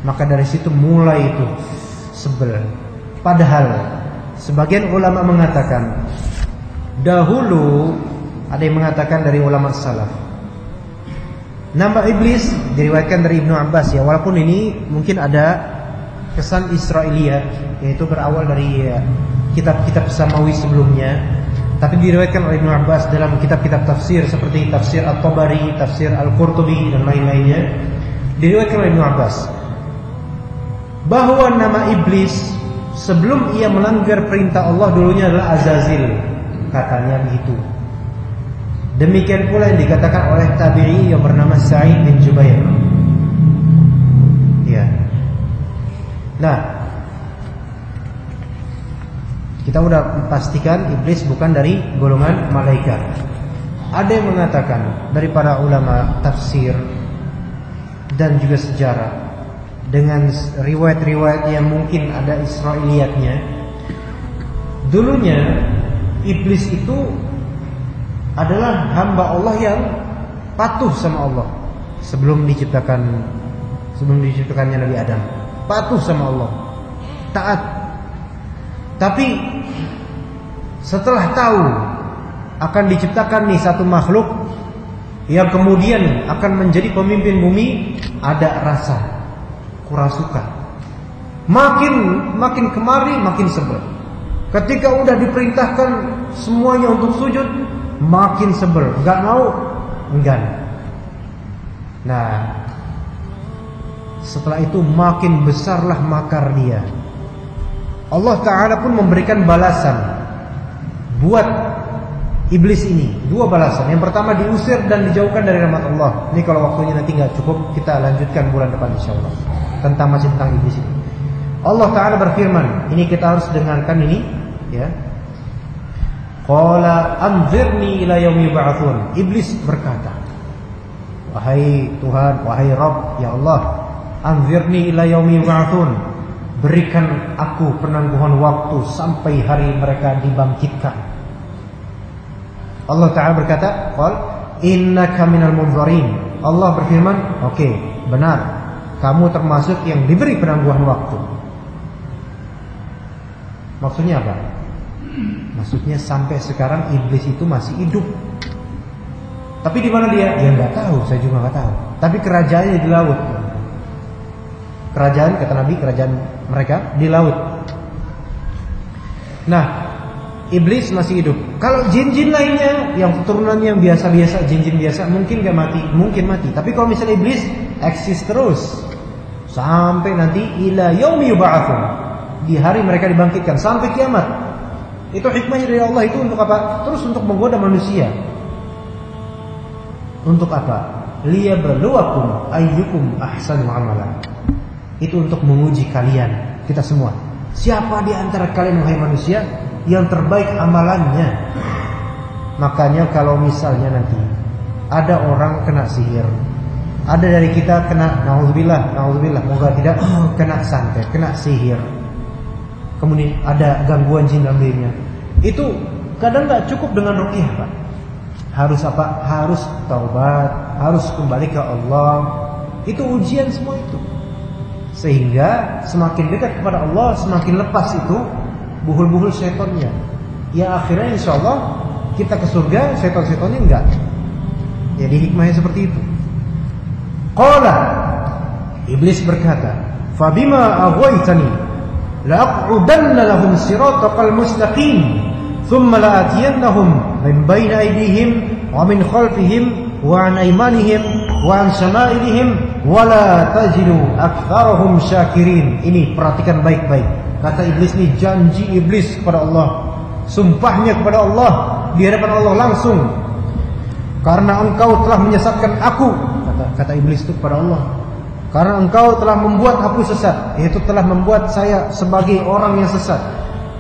Maka dari situ mulai itu sebel. Padahal sebagian ulama mengatakan, dahulu ada yang mengatakan dari ulama salaf, nama iblis diriwayatkan dari Ibnu Abbas ya, walaupun ini mungkin ada kesan Israiliyat, yaitu berawal dari kitab-kitab Samawi sebelumnya, tapi diriwayatkan oleh Ibnu Abbas dalam kitab-kitab tafsir seperti tafsir At-Tabari, tafsir Al-Qurtubi dan lain-lainnya. Diriwayatkan oleh Ibnu Abbas bahwa nama iblis sebelum ia melanggar perintah Allah dulunya adalah Azazil, katanya begitu. Demikian pula yang dikatakan oleh tabi'i yang bernama Sa'id bin Jubair. Ya. Nah, kita udah pastikan iblis bukan dari golongan malaikat. Ada yang mengatakan dari para ulama tafsir dan juga sejarah dengan riwayat-riwayat yang mungkin ada Israiliyatnya. Dulunya iblis itu adalah hamba Allah yang patuh sama Allah sebelum diciptakannya Nabi Adam. Patuh sama Allah, taat. Tapi setelah tahu akan diciptakan nih satu makhluk yang kemudian akan menjadi pemimpin bumi, ada rasa kurang suka. Makin kemari makin sebel. Ketika udah diperintahkan semuanya untuk sujud, makin sebel, nggak mau, enggan. Nah, setelah itu makin besarlah makar dia. Allah Ta'ala pun memberikan balasan buat iblis ini. Dua balasan. Yang pertama diusir dan dijauhkan dari rahmat Allah. Ini kalau waktunya nanti nggak cukup, kita lanjutkan bulan depan insyaallah. Masih tentang iblis ini. Allah Ta'ala berfirman, ini kita harus dengarkan ini ya. Qala anzirni ila yaumi yub'atsun. Iblis berkata, wahai Tuhan, wahai Rabb, ya Allah, anzirni ila yaumi yub'atsun. Berikan aku penangguhan waktu sampai hari mereka dibangkitkan. Allah Ta'ala berkata, qal innaka minal munzarin. Allah berfirman, oke, benar, kamu termasuk yang diberi penangguhan waktu. Maksudnya apa? Maksudnya sampai sekarang iblis itu masih hidup. Tapi di mana dia? Ya nggak tahu, saya juga nggak tahu. Tapi kerajaannya di laut. Kerajaan, kata Nabi, kerajaan mereka di laut. Nah, iblis masih hidup. Kalau jin-jin lainnya yang keturunannya yang biasa-biasa, jin-jin biasa, mungkin nggak mati, mungkin mati. Tapi kalau misalnya iblis eksis terus sampai nanti ila yaumi yub'atsun, di hari mereka dibangkitkan sampai kiamat. Itu hikmahnya dari Allah itu untuk apa? Terus untuk menggoda manusia. Untuk apa? Liyabluwakum ayyukum ahsanu amala. Itu untuk menguji kalian, kita semua. Siapa di antara kalian wahai manusia yang terbaik amalannya? Makanya kalau misalnya nanti ada orang kena sihir, ada dari kita kena naudzubillah, moga tidak kena santet, kena sihir, kemudian ada gangguan jin dalam dirinya, itu kadang nggak cukup dengan ruqyah, Pak. Harus apa? Harus taubat, harus kembali ke Allah. Itu ujian semua itu. Sehingga semakin dekat kepada Allah, semakin lepas itu buhul-buhul syaitannya. Ya akhirnya insya Allah kita ke surga, syaitan-syaitannya enggak. Jadi hikmahnya seperti itu. Qala, iblis berkata, fabima aghwaytani la'aq'udanna lahum siratal mustaqim thumma la'atiyannahum min bayni aydihim wa min khalfihim wa an aymanihim wa an shama'ilihim wa la tajidu aktsarahum syakirin. Ini perhatikan baik-baik. Kata iblis ini, janji iblis kepada Allah, sumpahnya kepada Allah di hadapan Allah langsung, karena engkau telah menyesatkan aku, kata iblis itu kepada Allah, karena engkau telah membuat aku sesat, yaitu telah membuat saya sebagai orang yang sesat,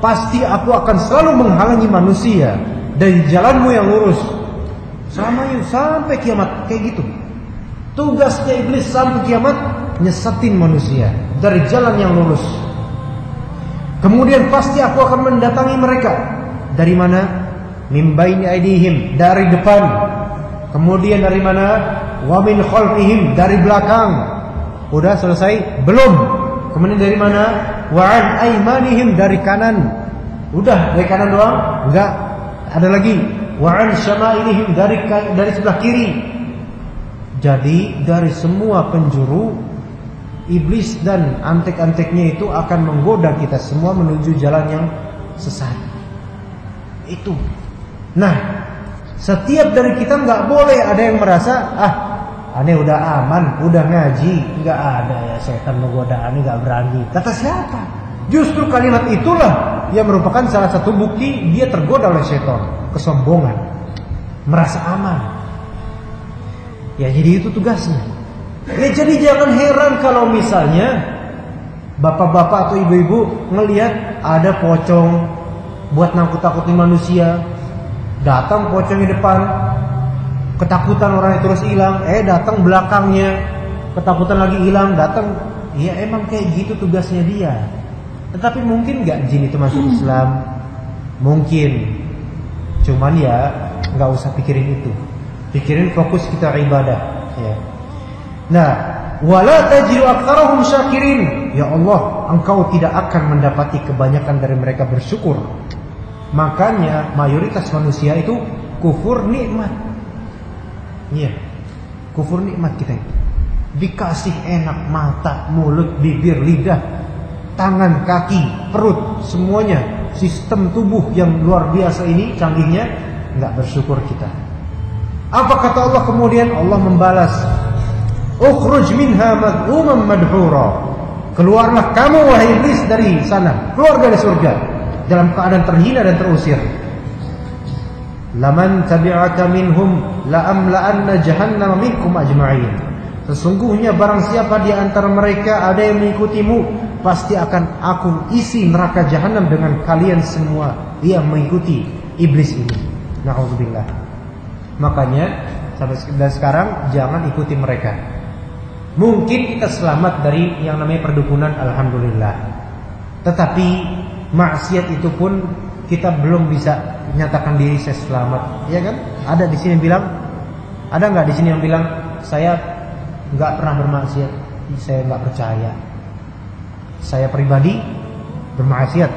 pasti aku akan selalu menghalangi manusia dari jalanmu yang lurus sampai kiamat. Kayak gitu tugasnya iblis sampai kiamat, nyesatin manusia dari jalan yang lurus. Kemudian pasti aku akan mendatangi mereka dari mana? Min baini aydihim, dari depan. Kemudian dari mana? Wa min khalfihim, dari belakang. Udah selesai? Belum. Kemudian dari mana? Wa an aymanihim, dari kanan. Udah dari kanan doang? Enggak. Ada lagi. Wa an syama'ilihim, dari sebelah kiri. Jadi dari semua penjuru, iblis dan antek-anteknya itu akan menggoda kita semua menuju jalan yang sesat. Itu. Nah, setiap dari kita nggak boleh ada yang merasa, aneh udah aman, udah ngaji, nggak ada ya setan menggoda, aneh nggak berani. Kata siapa? Justru kalimat itulah yang merupakan salah satu bukti dia tergoda oleh setan, kesombongan, merasa aman. Ya jadi itu tugasnya. Ya jadi jangan heran kalau misalnya bapak-bapak atau ibu-ibu ngelihat ada pocong buat nakut-nakutin manusia, datang pocong di depan, ketakutan orang itu terus hilang, datang belakangnya, ketakutan lagi hilang, datang. Ya emang kayak gitu tugasnya dia. Tetapi mungkin nggak jin itu masuk Islam? Mungkin. Cuman ya nggak usah pikirin itu. Pikirin fokus kita ibadah. Ya. Nah, wala tajidu aktsarahum syakirin. Ya Allah, engkau tidak akan mendapati kebanyakan dari mereka bersyukur. Makanya mayoritas manusia itu kufur nikmat. Iya. Kufur nikmat kita itu. Dikasih enak mata, mulut, bibir, lidah, tangan, kaki, perut, semuanya, sistem tubuh yang luar biasa ini canggihnya, enggak bersyukur kita. Apa kata Allah kemudian? Allah membalas, ukhruj minha madhuman madhura. Keluarlah kamu wahai iblis dari sana, keluar dari surga dalam keadaan terhina dan terusir. Laman tabi'aka minhum la'amla'anna jahannama minkum ajma'in. Sesungguhnya barang siapa di antara mereka ada yang mengikutimu, pasti akan aku isi neraka jahanam dengan kalian semua yang mengikuti. iblis ini. Na'udzubillah. Makanya sampai sekarang jangan ikuti mereka. Mungkin kita selamat dari yang namanya perdukunan, alhamdulillah. Tetapi maksiat itu pun kita belum bisa menyatakan diri saya selamat, ya kan? Ada di sini yang bilang, ada nggak di sini yang bilang saya nggak pernah bermaksiat, saya nggak percaya. Saya pribadi bermaksiat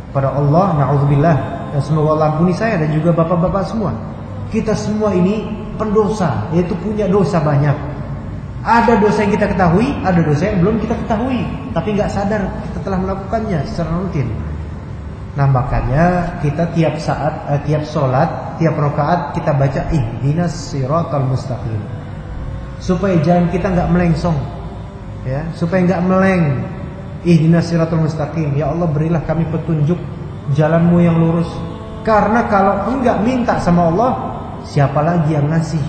pada Allah, na'udzubillah, dan semoga Allah ampuni saya dan juga bapak-bapak semua. Kita semua ini pendosa, yaitu punya dosa banyak. Ada dosa yang kita ketahui, ada dosa yang belum kita ketahui, tapi nggak sadar kita telah melakukannya secara rutin. Nah makanya kita tiap saat, tiap sholat, tiap rakaat kita baca ihdinas siratal mustaqim, supaya jalan kita nggak melengsong, ya, supaya nggak meleng. Ihdinas siratal mustaqim, ya Allah berilah kami petunjuk jalanmu yang lurus. Karena kalau enggak minta sama Allah, siapa lagi yang ngasih?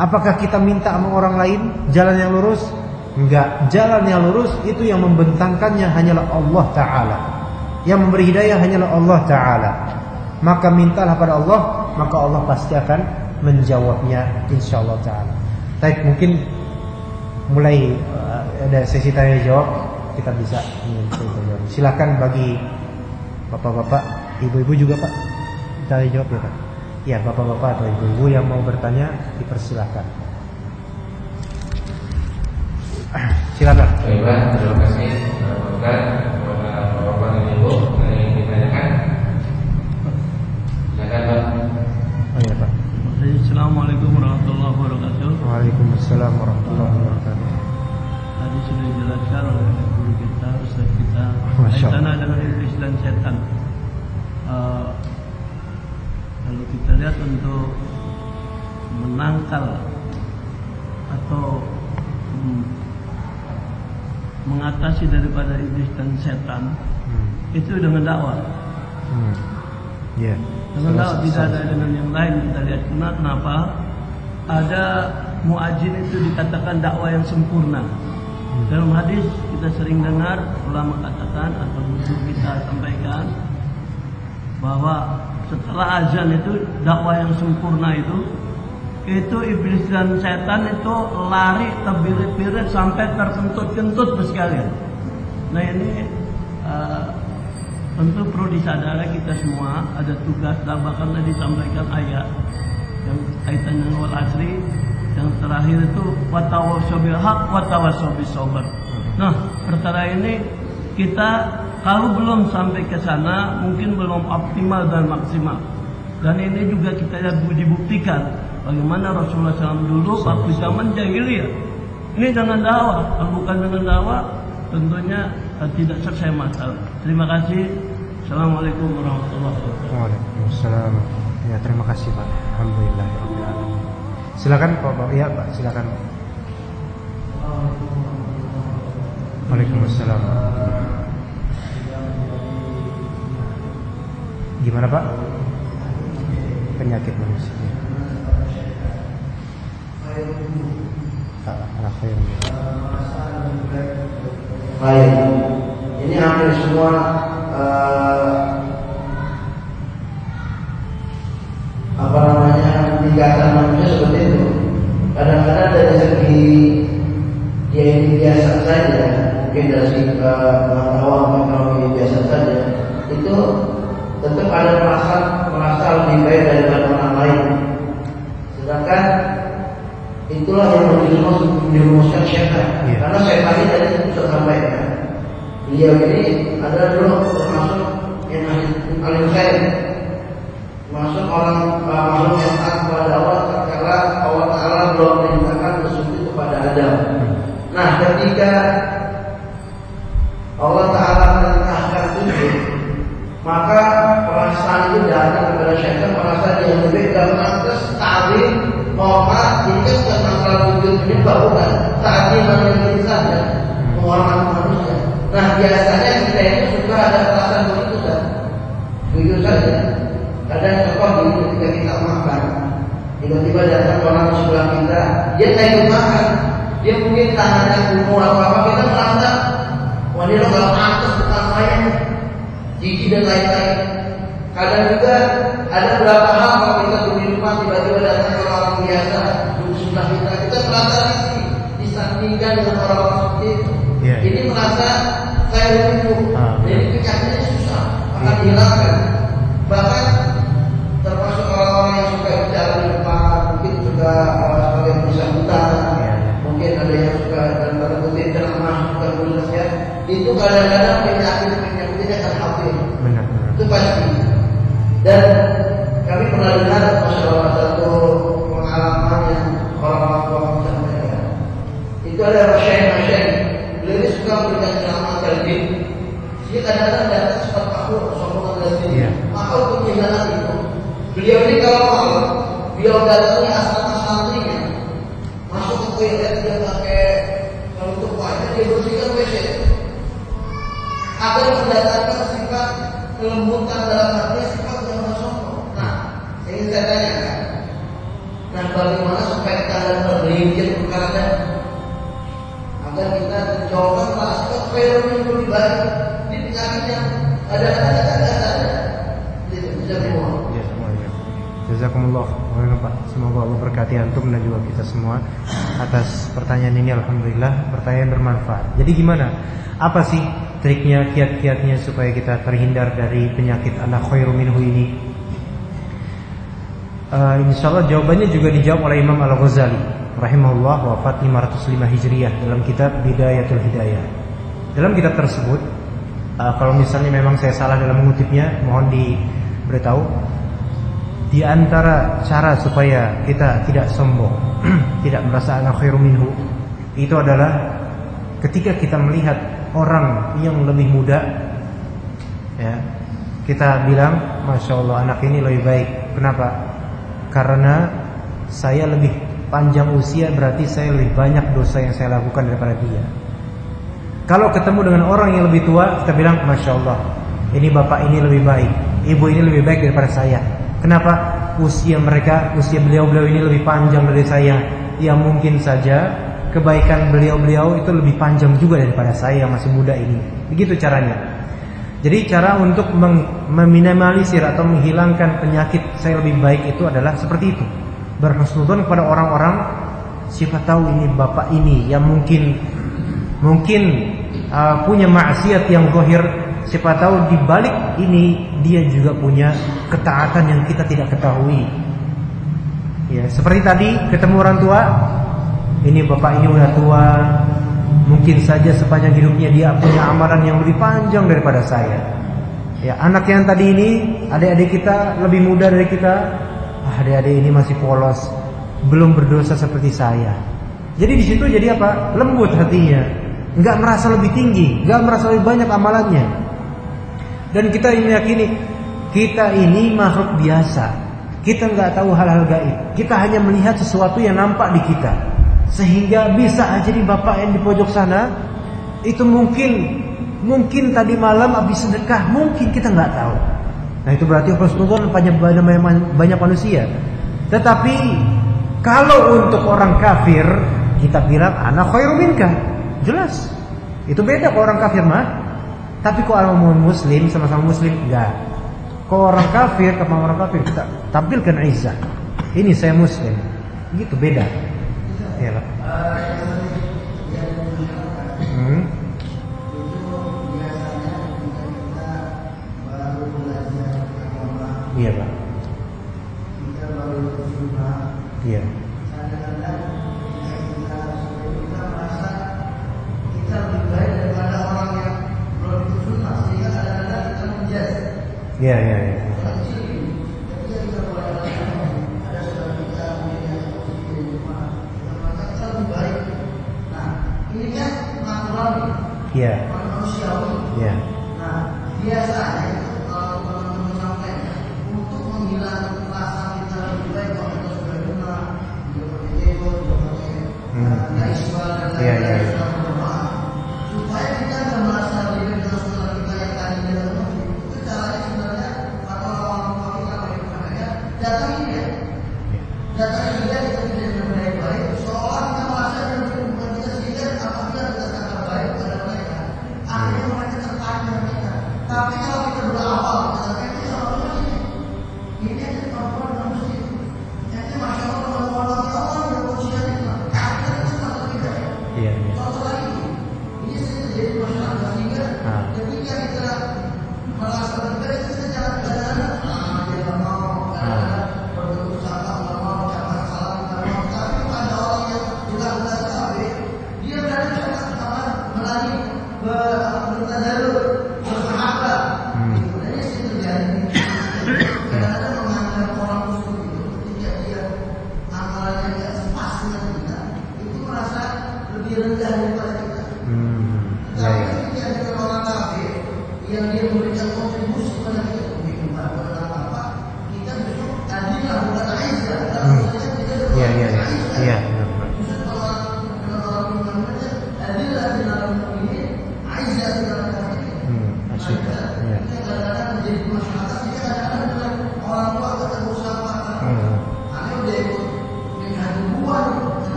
Apakah kita minta sama orang lain jalan yang lurus? Enggak, jalan yang lurus itu yang membentangkannya hanyalah Allah Ta'ala. Yang memberi hidayah hanyalah Allah Ta'ala. Maka mintalah pada Allah, maka Allah pasti akan menjawabnya insyaallah Ta'ala. Baik, mungkin mulai ada sesi tanya jawab, kita bisa silakan bagi bapak-bapak, ibu-ibu juga Pak, tanya jawab ya Pak. Ya, bapak-bapak atau ibu-ibu yang mau bertanya dipersilakan. Silakan. Baik Pak, terima kasih kepada bapak-bapak dan ibu yang ditanyakan. Silakan Pak. Oh iya Pak. Assalamualaikum warahmatullahi wabarakatuh. Waalaikumsalam warahmatullahi wabarakatuh. Tadi sudah dijelaskan oleh guru kita, ustaz kita, Masya Allah. kaitannya dengan iblis dan setan. Kalau kita lihat untuk menangkal atau mengatasi daripada iblis dan setan itu dengan dakwah. Ya. Dengan dakwah, tidak ada dengan yang lain. Kita lihat kenapa ada muadzin itu dikatakan dakwah yang sempurna. Dalam hadis kita sering dengar ulama katakan atau guru kita sampaikan bahwa setelah azan itu dakwah yang sempurna itu iblis dan setan itu lari terbirit-birit sampai terkentut-kentut sekalian. Nah ini tentu perlu disadari kita semua ada tugas, dan bahkan tadi disampaikan ayat yang kaitan dengan wal asri, yang terakhir itu watawassaw bil haq watawassaw bis sabr. Nah, perkara ini kita kalau belum sampai ke sana mungkin belum optimal dan maksimal. Dan ini juga kita lihat dibuktikan bagaimana Rasulullah SAW dulu waktu zaman jahiliyah. Ini dengan dakwah, kalau bukan dengan dakwah tentunya tidak selesai masalah. Terima kasih. Assalamualaikum warahmatullahi wabarakatuh. Waalaikumsalam. Ya, terima kasih Pak. Alhamdulillah. Silakan Pak. Ya Pak, silakan. Waalaikumsalam. Gimana Pak? Penyakit manusia. Baik, ini hampir semua tingkatan manusia seperti itu. Kadang-kadang dari segi dia ini biasa saja, mungkin dari segi pengetahuan ekonomi biasa saja, itu tetap ada merasa lebih baik daripada orang lain. Sedangkan itulah yang dirumuskan syaitan. Karena syaitan ini tadi sudah sampaikan, beliau ini adalah dulu termasuk yang paling khair, termasuk orang makhluk yang taat kepada Allah, karena Allah Taala belum perintahkan bersujud kepada Adam. Nah, ketika Allah Taala perintahkan sujud, maka perasaan itu datang kepada syaitan, perasaan yang lebih dan lantas ta'zim, hormat, ini bukan masalah sujud menyembah, bukan ta'zim yang saja, menghormati manusia. Nah, biasanya kita itu suka ada perasaan begitu kan, begitu saja. Kadang contoh ketika kita makan, tiba-tiba datang orang di sebelah kita, dia ikut makan, dia mungkin tangannya kumur atau apa, kita merasa, wah dia nggak pantas bukan saya, jijik dan lain-lain. Kadang juga ada beberapa hal kalau kita di rumah tiba-tiba datang orang biasa duduk sebelah kita merasa disandingkan dengan orang seperti itu. Ini merasa saya lupa. Jadi penyakitnya susah akan dihilangkan. Bahkan termasuk orang-orang yang suka bicara di depan, mungkin juga sebagai bersangkutan, mungkin ada yang suka dalam tanda kutip ceramah, suka menulisnya, itu kadang-kadang penyakitnya akan hafif. Itu pasti. Dan kami pernah dengar masalah satu pengalaman yang orang-orang tua kita sampaikan. Itu ada masyayikh, beliau suka memberikan ceramah talbin. Dia kadang-kadang datang sempat takut sombong dan sini. Maka untuk menjalankan itu, beliau ini kalau mau, beliau datangnya asrama santrinya, masuk ke toilet dia pakai kalau untuk wajah dia bersihkan WC. Agar mendatangkan sifat kelembutan dalam hati, sifat yang sombong. Nah, ingin saya tanyakan, nah bagaimana supaya kita tergelincir perkara agar kita menjauhkan rasa kefir yang lebih baik di penyakit yang ada Jazakumullah Pak. Semoga Allah berkati antum dan juga kita semua atas pertanyaan ini. Alhamdulillah, pertanyaan bermanfaat. Jadi gimana? Apa sih triknya, kiat-kiatnya supaya kita terhindar dari penyakit ana khairu minhu ini? Insyaallah jawabannya juga dijawab oleh Imam Al-Ghazali rahimahullah, wafat 505 Hijriah, dalam kitab Bidayatul Hidayah. Dalam kitab tersebut, kalau misalnya memang saya salah dalam mengutipnya, mohon diberitahu. Di antara cara supaya kita tidak sombong, tidak merasa ana khairu minhu, itu adalah ketika kita melihat orang yang lebih muda, ya, kita bilang, Masya Allah anak ini lebih baik. Kenapa? Karena saya lebih panjang usia, berarti saya lebih banyak dosa yang saya lakukan daripada dia. Kalau ketemu dengan orang yang lebih tua, kita bilang, Masya Allah, ini bapak ini lebih baik, ibu ini lebih baik daripada saya. Kenapa? Usia beliau-beliau ini lebih panjang dari saya. Ya mungkin saja kebaikan beliau-beliau itu lebih panjang juga daripada saya yang masih muda ini. Begitu caranya. Jadi cara untuk meminimalisir atau menghilangkan penyakit saya lebih baik itu adalah seperti itu. Berhusnudzon kepada orang-orang, siapa tahu ini bapak ini yang mungkin punya maksiat yang zahir, siapa tahu di balik ini dia juga punya ketaatan yang kita tidak ketahui. Ya, seperti tadi ketemu orang tua, ini bapak ini udah tua, mungkin saja sepanjang hidupnya dia punya amalan yang lebih panjang daripada saya. Ya, anak yang tadi ini, adik-adik kita lebih muda dari kita, adik-adik ini masih polos, belum berdosa seperti saya. Jadi di situ jadi apa? Lembut hatinya, nggak merasa lebih tinggi, nggak merasa lebih banyak amalannya. Dan kita meyakini kita ini makhluk biasa, kita nggak tahu hal-hal gaib, kita hanya melihat sesuatu yang nampak di kita. Sehingga bisa aja di bapak yang di pojok sana itu mungkin tadi malam habis sedekah, mungkin kita nggak tahu. Nah itu berarti husnudzon banyak manusia. Tetapi kalau untuk orang kafir kita bilang ana khairu minka, jelas itu beda kalau orang kafir mah. Tapi kalau orang muslim sama-sama muslim enggak. Kalau orang kafir sama orang kafir kita tampilkan izzah. Ini saya muslim, gitu beda. Iyalah. Iya Pak. Iya. Iya. Iya. manusiawi. Iya. Nah, biasanya itu kalau teman-teman menyampaikan untuk menghilangkan rasa kita lebih baik kalau kita sudah benar, sudah pakai ego, sudah pakai kaisma dan lain-lain, sudah berdoa, supaya kita tidak merasa lebih baik dengan saudara kita yang tadi tidak mengerti. Itu caranya sebenarnya atau orang tua kita bagaimana datangi dia, kita tidak baik-baik, seolah kita merasa dan bukan kita sehingga apabila kita sangat baik kepada mereka, akhirnya mereka tertarik dengan kita. Tapi kalau kita berdoa, kita itu seolah-olah Iya. Asyik. Iya.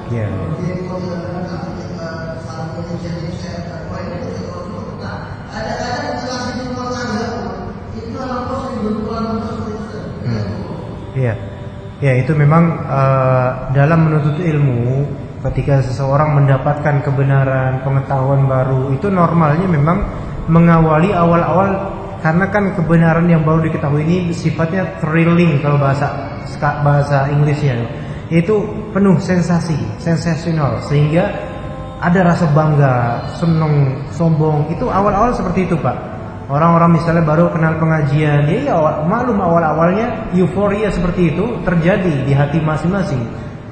Iya. Iya, ya itu memang dalam menuntut ilmu, ketika seseorang mendapatkan kebenaran, pengetahuan baru, itu normalnya memang mengawali awal-awal, karena kan kebenaran yang baru diketahui ini sifatnya thrilling kalau bahasa Inggrisnya, itu penuh sensasi, sensasional, sehingga ada rasa bangga, senang, sombong. Itu awal-awal seperti itu, Pak. Orang-orang misalnya baru kenal pengajian, ya maklum awal-awalnya euforia seperti itu terjadi di hati masing-masing.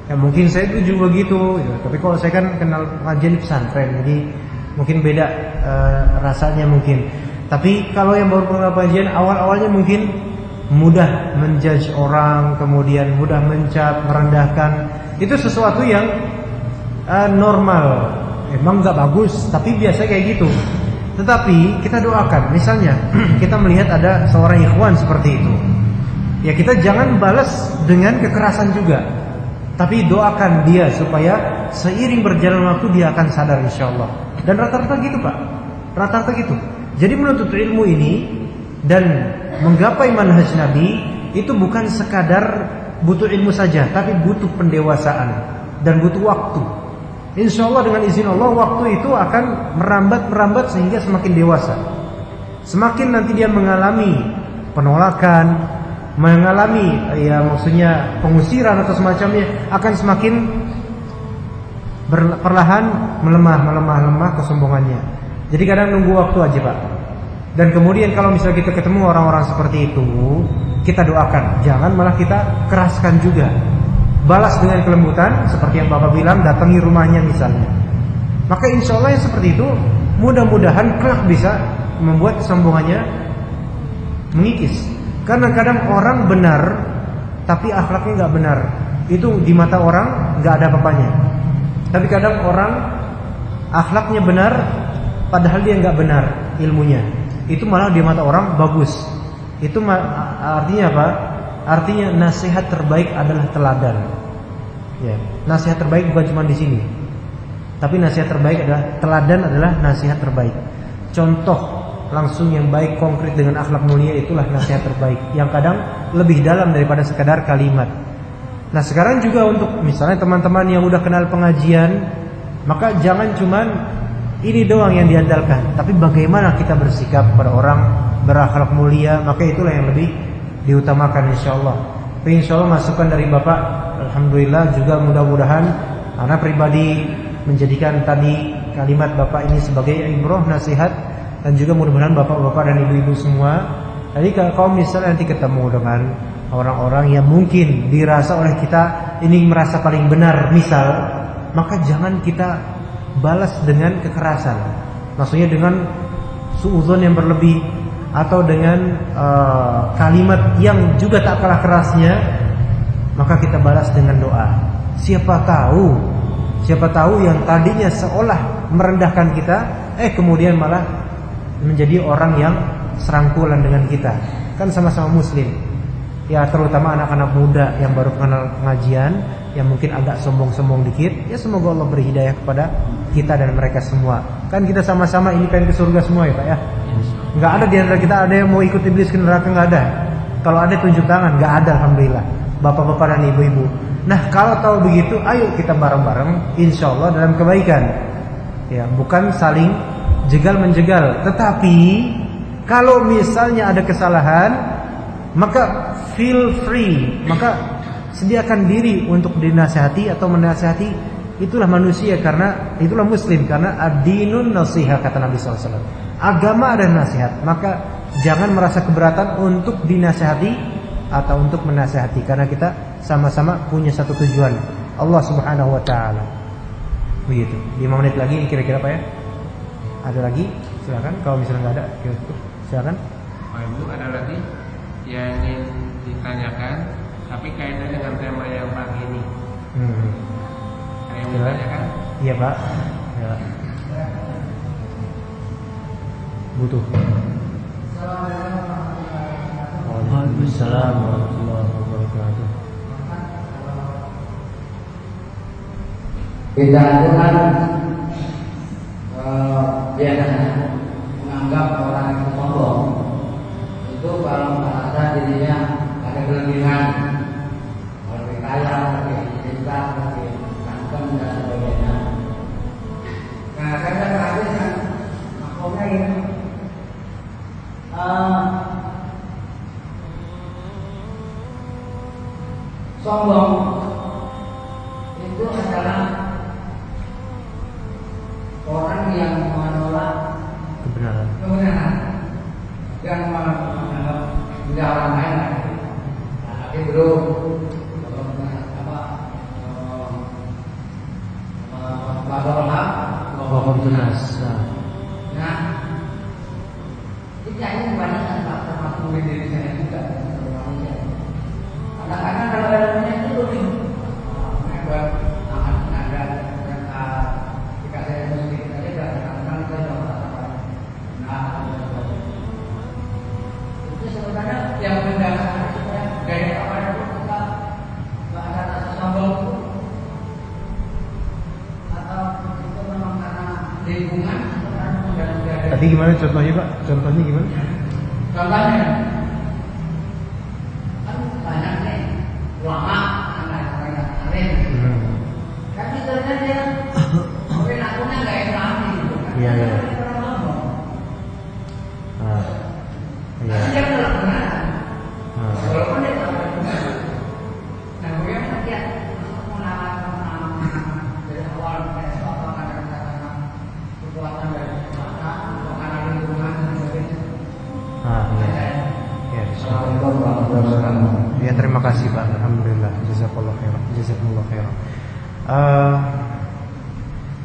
Ya mungkin saya itu juga begitu, ya. Tapi kalau saya kan kenal pengajian di pesantren, jadi mungkin beda rasanya mungkin. Tapi kalau yang baru kenal pengajian, awal-awalnya mungkin mudah menjudge orang, kemudian mudah mencap, merendahkan. Itu sesuatu yang normal. Emang nggak bagus, tapi biasa kayak gitu. Tetapi kita doakan, misalnya kita melihat ada seorang ikhwan seperti itu, ya kita jangan balas dengan kekerasan juga, tapi doakan dia supaya seiring berjalan waktu dia akan sadar insyaallah. Dan rata-rata gitu, Pak, rata-rata gitu. Jadi menuntut ilmu ini dan menggapai manhaj Nabi itu bukan sekadar butuh ilmu saja, tapi butuh pendewasaan dan butuh waktu. Insya Allah dengan izin Allah waktu itu akan merambat sehingga semakin dewasa. Semakin nanti dia mengalami penolakan, mengalami ya maksudnya pengusiran atau semacamnya, akan semakin perlahan melemah kesombongannya. Jadi kadang nunggu waktu aja, Pak. Dan kemudian kalau misalnya kita ketemu orang-orang seperti itu, kita doakan, jangan malah kita keraskan juga. Balas dengan kelembutan, seperti yang Bapak bilang, datangi rumahnya misalnya. Maka insya Allah yang seperti itu mudah-mudahan kelak bisa membuat kesombongannya mengikis. Karena kadang orang benar tapi akhlaknya nggak benar, itu di mata orang nggak ada apa-apanya. Tapi kadang orang akhlaknya benar padahal dia nggak benar ilmunya, itu malah di mata orang bagus. Itu artinya apa? Artinya nasihat terbaik adalah teladan. Ya, nasihat terbaik bukan cuma di sini. Tapi nasihat terbaik adalah teladan, adalah nasihat terbaik. Contoh langsung yang baik konkret dengan akhlak mulia, itulah nasihat terbaik yang kadang lebih dalam daripada sekadar kalimat. Nah, sekarang juga untuk misalnya teman-teman yang udah kenal pengajian, maka jangan cuman ini doang yang diandalkan, tapi bagaimana kita bersikap pada orang berakhlak mulia, maka itulah yang lebih diutamakan insyaallah. Tapi insyaallah masukan dari Bapak, alhamdulillah juga mudah-mudahan anak pribadi menjadikan tadi kalimat Bapak ini sebagai ibrah, nasihat, dan juga mudah-mudahan Bapak-bapak dan ibu-ibu semua. Jadi kalau misalnya nanti ketemu dengan orang-orang yang mungkin dirasa oleh kita ini merasa paling benar misal, maka jangan kita balas dengan kekerasan. Maksudnya dengan suudzon yang berlebih, atau dengan kalimat yang juga tak kalah kerasnya, maka kita balas dengan doa. Siapa tahu yang tadinya seolah merendahkan kita, kemudian malah menjadi orang yang serangkulan dengan kita. Kan sama-sama muslim. Ya terutama anak-anak muda yang baru kenal pengajian, yang mungkin agak sombong-sombong dikit, ya semoga Allah beri hidayah kepada kita dan mereka semua. Kan kita sama-sama ini pengen ke surga semua ya Pak ya. Nggak ada di antara kita ada yang mau ikut iblis ke neraka, nggak ada. Kalau ada tunjuk tangan, nggak ada alhamdulillah. Bapak-bapak dan ibu-ibu. Nah kalau tahu begitu, ayo kita bareng-bareng, insya Allah dalam kebaikan. Ya bukan saling jegal menjegal. Tetapi kalau misalnya ada kesalahan, maka feel free, maka sediakan diri untuk dinasihati atau menasihati. Itulah manusia, karena itulah muslim, karena ad-dinun nasiha, kata Nabi SAW. Agama ada nasihat, maka jangan merasa keberatan untuk dinasihati atau untuk menasihati, karena kita sama-sama punya satu tujuan, Allah Subhanahu wa taala. Begitu. 5 menit lagi kira-kira Pak ya? Ada lagi? Silakan kalau misalnya nggak ada. Silakan. Pak Ibu, ada lagi yang ingin ditanyakan, tapi kaitannya dengan tema yang pagi ini. Ada yang mau ditanyakan? Iya Pak. Ya. Butuh. Waalaikumsalam warahmatullahi wabarakatuh. Kita itu kan biasanya menganggap orang itu sombong itu kalau merasa dirinya ada kelebihan, lebih kaya, lebih cinta, lebih ganteng dan sebagainya. Nah, saya perhatikan maksudnya ini sombong itu adalah orang yang menolak Kebenaran. dan menganggap tidak orang lain. Nah, tapi belum Tunas. Nah, ini banyak termasuk diri saya juga. Kadang-kadang kalau dalamnya itu lebih buat akan ada jika saya muslim saja kadang-kadang saya coba itu sebenarnya yang mendasar supaya gaya awal itu kita nggak ada rasa sombong atau itu memang karena lingkungan atau karena modal-modal. Tadi gimana contohnya Pak? Contohnya gimana? Contohnya kan banyak nih ulama, anak-anak yang alim. Tapi sebenarnya dia mungkin akunya nggak islami gitu kan. Iya, iya. Tapi dia benar benar. Ah. Walaupun dia tak benar. Nah, bagaimana dia mengalami dari awal kayak soal kadang-kadang kekuatan dari belakang, karena lingkungan dan sebagainya. Ya, ya, terima kasih Pak. Alhamdulillah. Jazakallah khairan. Jazakumullah khairan.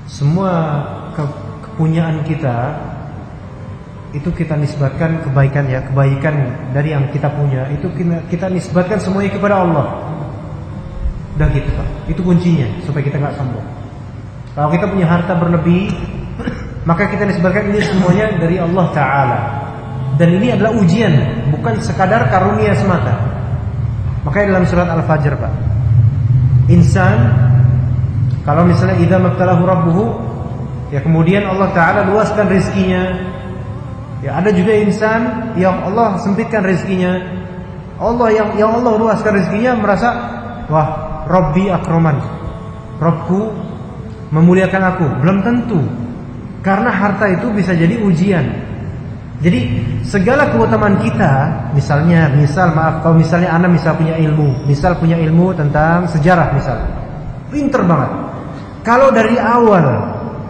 Semua kepunyaan kita itu kita nisbatkan kebaikan ya, kebaikan dari yang kita punya itu kita nisbatkan semuanya kepada Allah. Udah gitu Pak. Itu kuncinya supaya kita nggak sombong. Kalau kita punya harta berlebih, maka kita nisbatkan ini semuanya dari Allah Ta'ala. Dan ini adalah ujian, bukan sekadar karunia semata. Makanya dalam surat Al-Fajr Pak, insan kalau misalnya idza mabtalahu rabbuhu, ya kemudian Allah Ta'ala luaskan rizkinya. Ya ada juga insan yang Allah sempitkan rizkinya. Allah yang Allah luaskan rizkinya merasa, wah, Rabbi akroman, Rabbku memuliakan aku. Belum tentu, karena harta itu bisa jadi ujian. Jadi segala keutamaan kita, kalau misalnya anak misal punya ilmu tentang sejarah misal, pinter banget. Kalau dari awal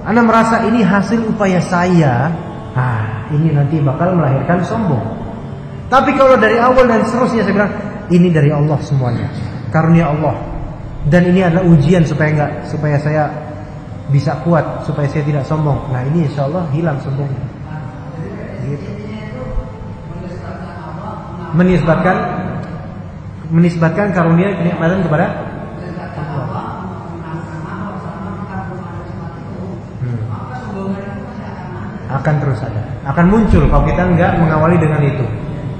anak merasa ini hasil upaya saya, ini nanti bakal melahirkan sombong. Tapi kalau dari awal dan seterusnya saya bilang, ini dari Allah semuanya, karunia Allah, dan ini adalah ujian supaya saya bisa kuat, supaya saya tidak sombong. Nah ini insya Allah hilang sombongnya. Gitu. Menisbatkan karunia kenikmatan kepada Allah. Akan terus ada, akan muncul kalau kita enggak mengawali dengan itu.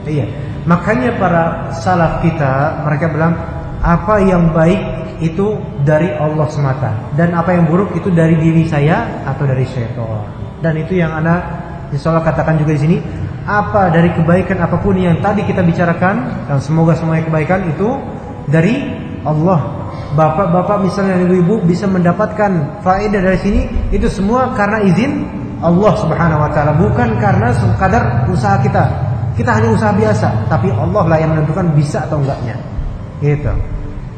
Iya. Makanya para salaf kita mereka bilang apa yang baik itu dari Allah semata dan apa yang buruk itu dari diri saya atau dari syaitan. Dan itu yang Anda insyaallah katakan juga di sini, apa dari kebaikan apapun yang tadi kita bicarakan, dan semoga semuanya kebaikan itu dari Allah. Bapak-bapak misalnya ibu-ibu bisa mendapatkan faedah dari sini, itu semua karena izin Allah Subhanahu wa taala, bukan karena sekadar usaha kita. Kita hanya usaha biasa, tapi Allah lah yang menentukan bisa atau enggaknya. Gitu.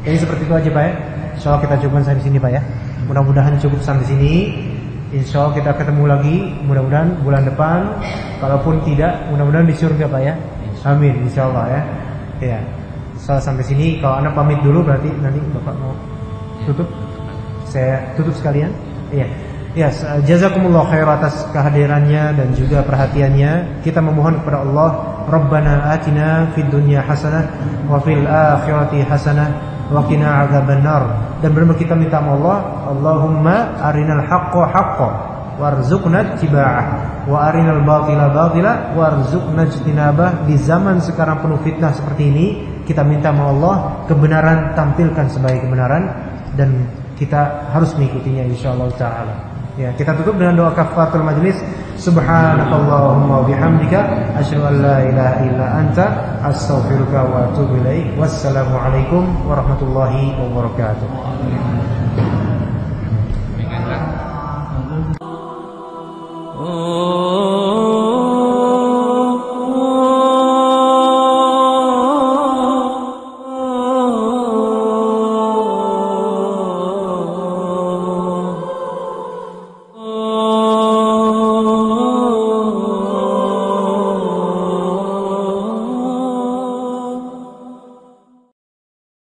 Jadi seperti itu aja Pak ya. Insyaallah kita cukupkan sampai sini Pak ya. Mudah-mudahan cukup sampai sini. Insya Allah kita ketemu lagi, mudah-mudahan bulan depan. Kalaupun tidak, mudah-mudahan di surga Pak ya. Amin, insya Allah ya. Ya, insya Allah sampai sini. Kalau Anda pamit dulu, berarti nanti Bapak mau tutup. Saya tutup sekalian. Iya. Ya, jazakumullah khair atas kehadirannya dan juga perhatiannya. Kita memohon kepada Allah, Rabbana atina fid dunya hasanah wa fil akhirati hasanah wa qina adzabannar. Dan benar kita minta sama Allah, Allahumma arinal haqqo haqqo warzuqna ittiba'ah wa arinal batila batila warzuqna ijtinabah. Di zaman sekarang penuh fitnah seperti ini, kita minta sama Allah kebenaran tampilkan sebagai kebenaran dan kita harus mengikutinya insyaallah taala. Ya, kita tutup dengan doa kafaratul majlis. Subhanakallahumma wa bihamdika asyhadu an la ilaha illa anta astaghfiruka wa atubu ilaik. Wassalamu alaikum warahmatullahi wabarakatuh.